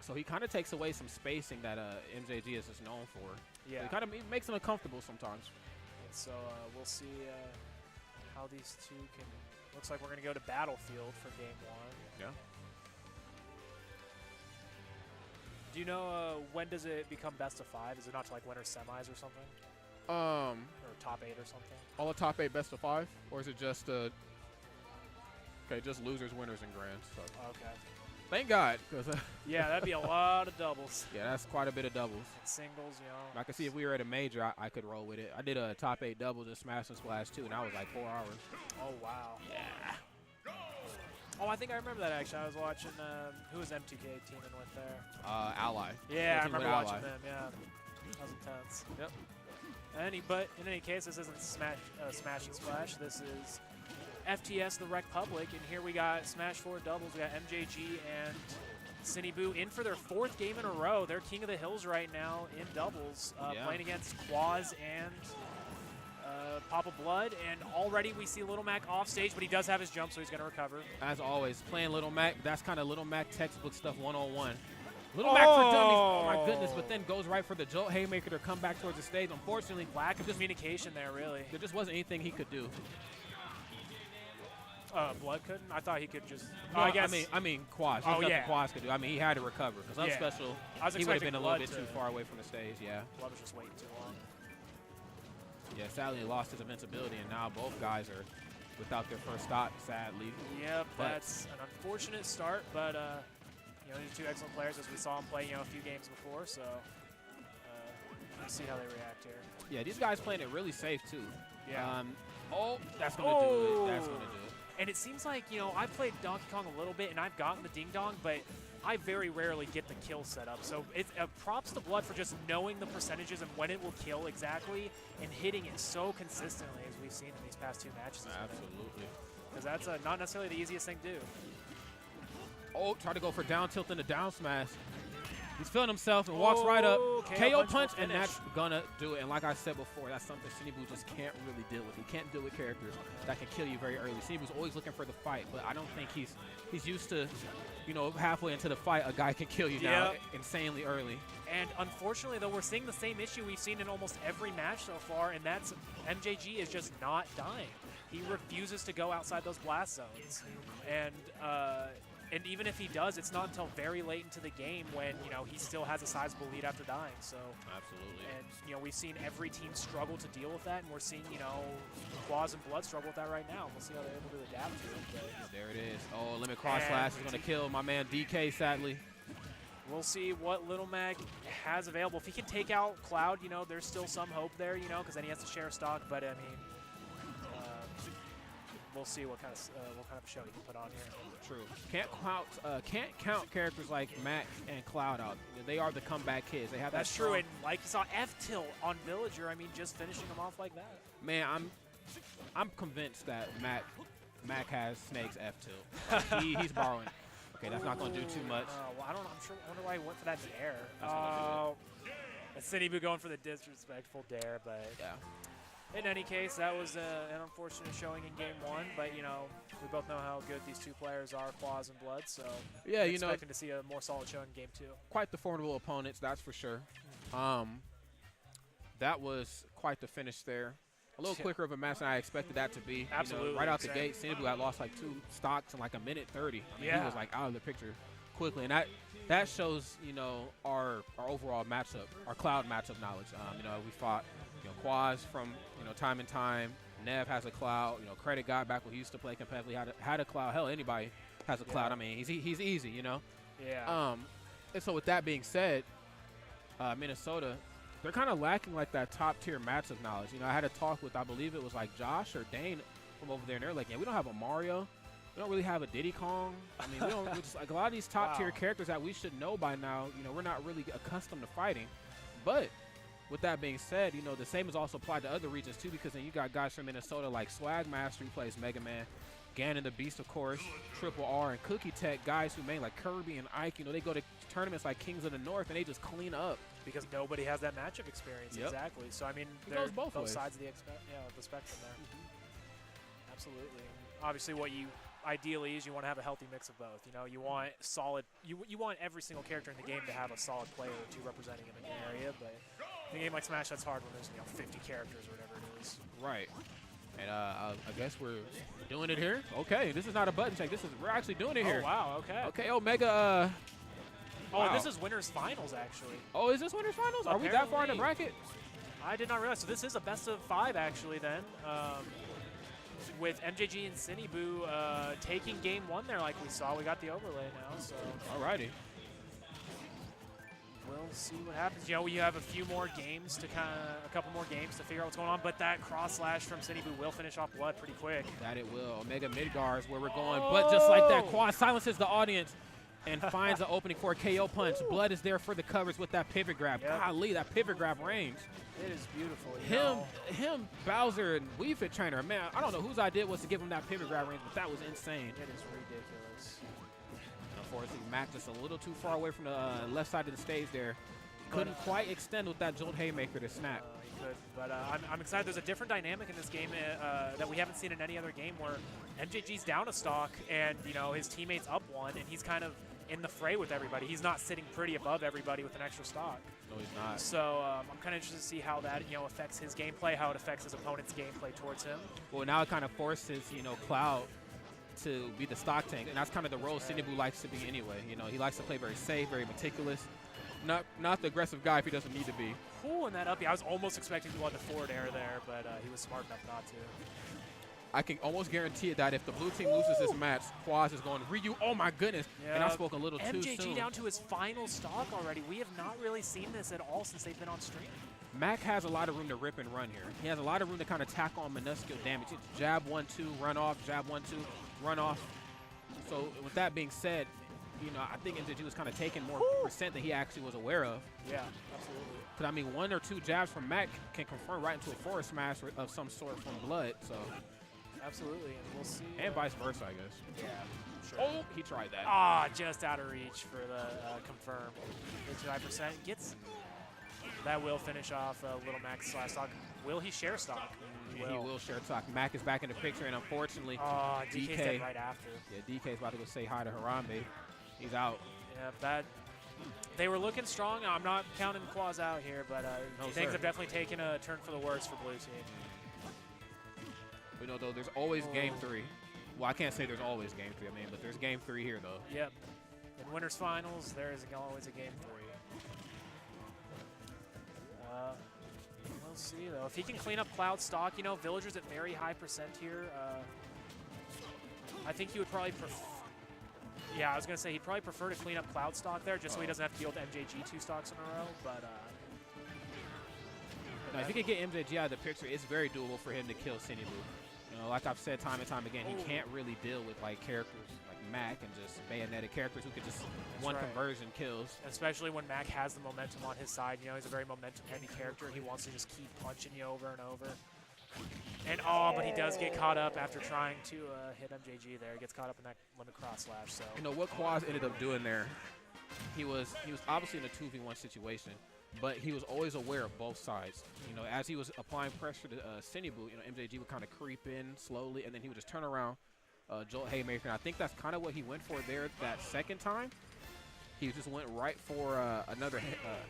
so he kind of takes away some spacing that MJG is just known for. Yeah. So he kind of makes him uncomfortable sometimes. And so we'll see how these two can. Looks like we're going to go to Battlefield for game 1. Yeah. Do you know when does it become best of 5? Is it not to like winner semis or something? Or top 8 or something? all the top 8 best of 5, or is it just okay, just losers, winners, and grands? So. Okay. Thank God, because yeah, that'd be a lot of doubles. Yeah, that's quite a bit of doubles. And singles, you know. I could see if we were at a major, I could roll with it. I did a top 8 doubles in Smash and Splash 2, and I was like 4 hours. Oh wow. Yeah. Oh, I think I remember that actually. I was watching. Who was MTK teaming with there? Ally. Yeah, I remember watching Ally. them. Yeah, that was intense. Yep. But in any case, this isn't Smash and Splash. This is FTS, the Republic, and here we got Smash 4 doubles. We got MJG and Sinnyboo in for their 4th game in a row. They're king of the hills right now in doubles, playing against Kwaz and Papa BlooD. And already we see Little Mac off stage, but he does have his jump, so he's going to recover. As always, playing Little Mac, that's kind of Little Mac textbook stuff 101. Little Mac for dummies, oh my goodness, but then goes right for the jolt haymaker to come back towards the stage. Unfortunately, lack of communication there, really. There just wasn't anything he could do. BlooD couldn't? I thought he could just. No, I mean Kwaz. There's nothing Kwaz could do. I mean, he had to recover because I'm special. He would have been a little bit too far away from the stage. Yeah. BlooD was just waiting too long. Yeah, sadly, he lost his invincibility, and now both guys are without their first stock. Sadly. Yep, that's an unfortunate start, but you know, these are 2 excellent players as we saw them play, a few games before. So we'll see how they react here. Yeah, these guys playing it really safe too. Yeah. That's gonna do it. That's gonna do it. And it seems like, I've played Donkey Kong a little bit, and I've gotten the ding-dong, but I very rarely get the kill set up. So it's props to BlooD for just knowing the percentages and when it will kill exactly and hitting it so consistently as we've seen in these past 2 matches. Absolutely. Because that's not necessarily the easiest thing to do. Oh, try to go for down tilt and a down smash. He's feeling himself and walks right up. KO punch, and that's gonna do it. And like I said before, that's something Sinnyboo just can't really deal with. He can't deal with characters that can kill you very early. Sinnyboo's always looking for the fight, but I don't think he's used to, halfway into the fight, a guy can kill you now insanely early. And unfortunately, though, we're seeing the same issue we've seen in almost every match so far, and that's MJG is just not dying. He refuses to go outside those blast zones. And even if he does, it's not until very late into the game when, he still has a sizable lead after dying. So absolutely. And, we've seen every team struggle to deal with that, and we're seeing, Kwaz and BlooD struggle with that right now. We'll see how they're able to adapt to it. But there it is. Oh, limit cross slash is going to kill my man DK, sadly. We'll see what Little Mac has available. If he can take out Cloud, there's still some hope there, because then he has to share stock. But, I mean, we'll see what kind of show he can put on here. True. Can't count characters like Mac and Cloud out. They are the comeback kids. They have that. That's true. And like you saw F-tilt on Villager. I mean, just finishing him off like that. Man, I'm convinced that Mac has Snake's F-tilt. He's borrowing. Okay, that's not going to do too much. Well, I don't know. I wonder why he went for that dare. Oh, Sinnyboo going for the disrespectful dare, but yeah. In any case, that was an unfortunate showing in Game 1, but, we both know how good these 2 players are, Kwaz and BlooD, so yeah, expecting to see a more solid show in Game 2. Quite the formidable opponents, that's for sure. That was quite the finish there. A little quicker of a match than I expected that to be. Absolutely. Right out the gate, Sinnyboo had lost like 2 stocks in like a minute 30. I mean, he was like out of the picture quickly, and that shows, our overall matchup, our Cloud matchup knowledge. We fought, Kwaz from, time and time. Nev has a Cloud. Credit God back when he used to play competitively had a Cloud. Hell, anybody has a Cloud. I mean, he's easy, Yeah. And so with that being said, Minnesota, they're kind of lacking like that top tier matchup knowledge. I had a talk with, I believe it was like Josh or Dane from over there, and they're like, yeah, we don't have a Mario. We don't really have a Diddy Kong. I mean, we're just, like a lot of these top tier characters that we should know by now, we're not really accustomed to fighting. But with that being said, the same is also applied to other regions too, because then you got guys from Minnesota like Swag Master who plays Mega Man, Ganon the Beast, of course, Triple R, and Cookie Tech, guys who main like Kirby and Ike. They go to tournaments like Kings of the North and they just clean up. Because nobody has that matchup experience, exactly. So, I mean, there's both sides of the spectrum there. Absolutely. Obviously, ideally is you want to have a healthy mix of both. You know, you want solid. You want every single character in the game to have a solid player or two representing him in your area. But in a game like Smash, that's hard when there's 50 characters or whatever it is. Right. And I guess we're doing it here. Okay, this is not a button check. We're actually doing it here. Oh wow. Okay. Okay, Omega. Oh, Wow. and this is winners finals actually. Oh, is this winners finals? Are we that far in the bracket? I did not realize. So this is a best of 5 actually then. With MJG and Sinnyboo taking game 1 there like we saw. We got the overlay now. So. Alrighty. We'll see what happens. You know, we have a few more games to a couple more games to figure out what's going on, but that cross slash from Sinnyboo will finish off BlooD pretty quick. That it will. Omega mid-guard is where we're going, but just like that, Kwaz silences the audience and finds the opening for a KO punch. BlooD is there for the coverage with that pivot grab. Yep. Golly, that pivot grab range. It is beautiful. Him, Bowser, and Wii Fit Trainer, man, I don't know whose idea it was to give him that pivot grab range, but that was insane. It is ridiculous. Unfortunately, Mac just a little too far away from the left side of the stage there. Couldn't quite extend with that Jolt Haymaker to snap. He could, but I'm excited. There's a different dynamic in this game that we haven't seen in any other game where MJG's down a stock and, you know, his teammate's up 1, and he's kind of in the fray with everybody. He's not sitting pretty above everybody with an extra stock. No, he's not. So I'm kind of interested to see how that, you know, affects his gameplay, how it affects his opponent's gameplay towards him. Well, now it kind of forces, you know, Cloud to be the stock tank, and that's kind of the role Sinnyboo likes to be anyway. You know, he likes to play very safe, very meticulous. Not the aggressive guy if he doesn't need to be. Pulling that up, yeah, I was almost expecting to go on the forward air there, but he was smart enough not to. I can almost guarantee that if the blue team loses this match, Kwaz is going, Ryu, oh my goodness. Yeah. And I spoke a little too soon. MJG down to his final stock already. We have not really seen this at all since they've been on stream. Mac has a lot of room to rip and run here. He has a lot of room to kind of tack on minuscule damage. It's jab 1-2, run off, jab 1-2, run off. So with that being said, you know, I think MJG was kind of taking more percent than he actually was aware of. Yeah, absolutely. Because, I mean, 1 or 2 jabs from Mac can confirm right into a forward smash of some sort from BlooD. So. Absolutely, and we'll see. And vice versa, I guess. Yeah, sure. Oh, he tried that. Ah, just out of reach for the confirm. 55% gets. That will finish off Little Mac's last stock. Will he share stock? He will share stock. Mac is back in the picture, and unfortunately, DK's dead right after. Yeah, DK's about to go say hi to Harambe. He's out. Yeah, they were looking strong. I'm not counting Kwaz out here, but things have definitely taken a turn for the worse for Blue Team. We know, though, there's always game 3. Well, I can't say there's always game 3, I mean, but there's game 3 here, though. Yep. In winners finals, there is always a game 3. We'll see, though. If he can clean up Cloud stock, you know, Villagers at very high percent here. I think he would probably prefer. Yeah, I was going to say he'd probably prefer to clean up Cloud stock there just so he doesn't have to deal with MJG 2 stocks in a row, but. No, if he can get MJG out of the picture, it's very doable for him to kill Sinnyboo. You know, like I've said time and time again, he can't really deal with like characters like Mac and just bayoneted characters who could just conversion kills. Especially when Mac has the momentum on his side. You know, he's a very momentum-heavy character. He wants to just keep punching you over and over. And but he does get caught up after trying to hit MJG there. He gets caught up in that limit cross slash. So you know what Kwaz ended up doing there? He was obviously in a 2v1 situation, but he was always aware of both sides. You know, as he was applying pressure to Sinnyboo, you know, MJG would kind of creep in slowly, and then he would just turn around, Jolt Haymaker. And I think that's kind of what he went for there that second time. He just went right for another,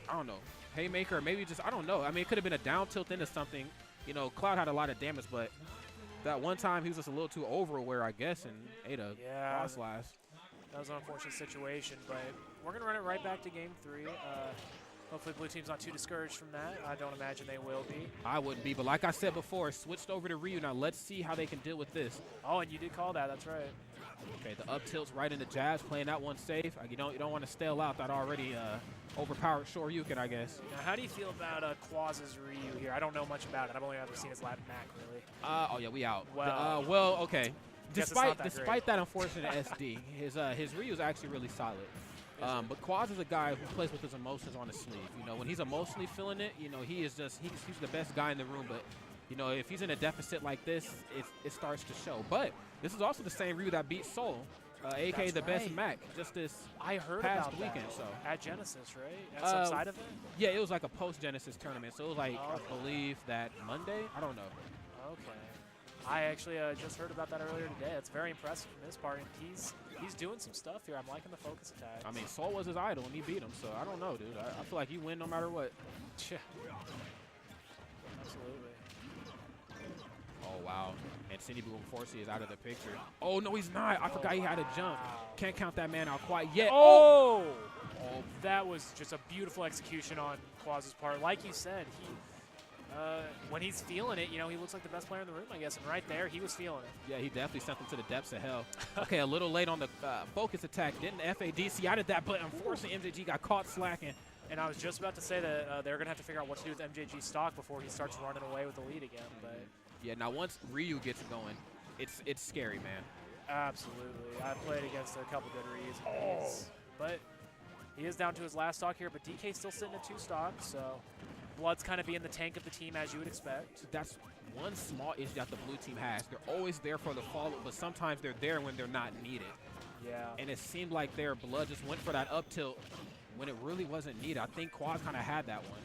I don't know, Haymaker, or maybe just, I don't know. I mean, it could have been a down tilt into something. You know, Cloud had a lot of damage, but that one time he was just a little too over-aware, I guess, and ate a cross slash. That was an unfortunate situation, but we're going to run it right back to game 3. Hopefully Blue Team's not too discouraged from that. I don't imagine they will be. I wouldn't be, but like I said before, switched over to Ryu. Now let's see how they can deal with this. Oh, and you did call that. That's right. Okay, the up tilt's right into jabs, playing that one safe. You don't want to stale out that already overpowered Shoryuken, I guess. Now, how do you feel about Kwaz's Ryu here? I don't know much about it. I've only ever seen his Latin Mac, really. Oh yeah, we out. Well, well, okay. Despite that unfortunate SD, his Ryu is actually really solid. But Kwaz is a guy who plays with his emotions on his sleeve. You know, when he's emotionally feeling it, you know, he's the best guy in the room. But you know, if he's in a deficit like this, it starts to show. But this is also the same Ryu that beat Soul, aka the best Mac, just this past weekend. So at Genesis, right? At some side event? Yeah, it was like a post-Genesis tournament. So it was like I believe that Monday. I don't know. Okay. I actually just heard about that earlier today. It's very impressive from his part, and he's doing some stuff here. I'm liking the focus attack. I mean, Soul was his idol, and he beat him, so I don't know, dude. I feel like you win no matter what. Yeah. Absolutely. Oh, wow. And Sinnyboo, unfortunately, is out of the picture. Oh, no, he's not. I forgot he had a jump. Wow. Can't count that man out quite yet. Oh! That was just a beautiful execution on Kwaz's part. Like you said, when he's feeling it, you know, he looks like the best player in the room, I guess. And right there, he was feeling it. Yeah, he definitely sent them to the depths of hell. Okay, a little late on the focus attack. Didn't FADC out of that, but unfortunately, MJG got caught slacking. And I was just about to say that they're going to have to figure out what to do with MJG stock before he starts running away with the lead again. But yeah, now once Ryu gets going, it's scary, man. absolutely. I played against a couple good reads. But he is down to his last stock here, but DK's still sitting at 2 stocks, so BlooD's kind of being the tank of the team, as you would expect. That's one small issue that the blue team has. They're always there for the follow, but sometimes they're there when they're not needed. Yeah. And it seemed like their BlooD just went for that up tilt when it really wasn't needed. I think Kwaz kind of had that one.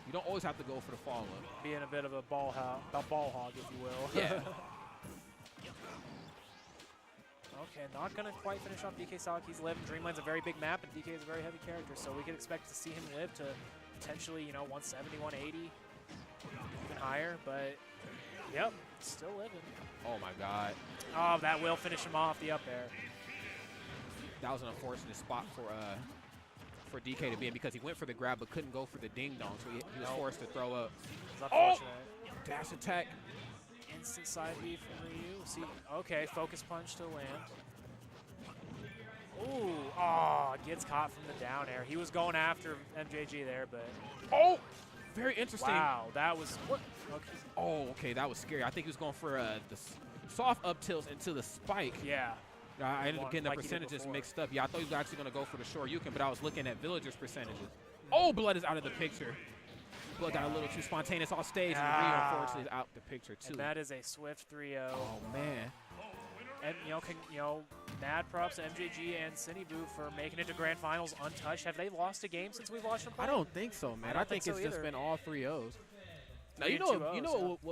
You don't always have to go for the follow-up. Being a bit of a ball hog, if you will. Yeah. Okay, not going to quite finish off DK stock. He's living. Dreamland's a very big map, and DK is a very heavy character, so we could expect to see him live to potentially, you know, 170, 180, even higher. But, yep, still living. Oh, my God. Oh, that will finish him off, the up air. That was an unfortunate spot for DK to be in because he went for the grab but couldn't go for the ding-dong, so he was forced to throw up. It's unfortunate. Dash attack. Instant side B from Ryu. See, okay, focus punch to land. Ooh, gets caught from the down air. He was going after MJG there, but. Oh, very interesting. Wow, that was what? Okay. Oh, okay, that was scary. I think he was going for the soft up tilts into the spike. Yeah. I ended up getting the like he did percentages before. mixed up. Yeah, I thought he was actually going to go for the Shoryuken, but I was looking at Villagers' percentages. Oh, BlooD is out of the picture. BlooD got a little too spontaneous off stage, and Ryu unfortunately is out the picture too. And that is a swift 3-0. Oh man. And mad props to MJG and Sinnyboo for making it to grand finals untouched. Have they lost a game since we've watched them play? I don't think so, man. I think so it's just either. been all 3-0s. Now 3 you and know 2-0s, what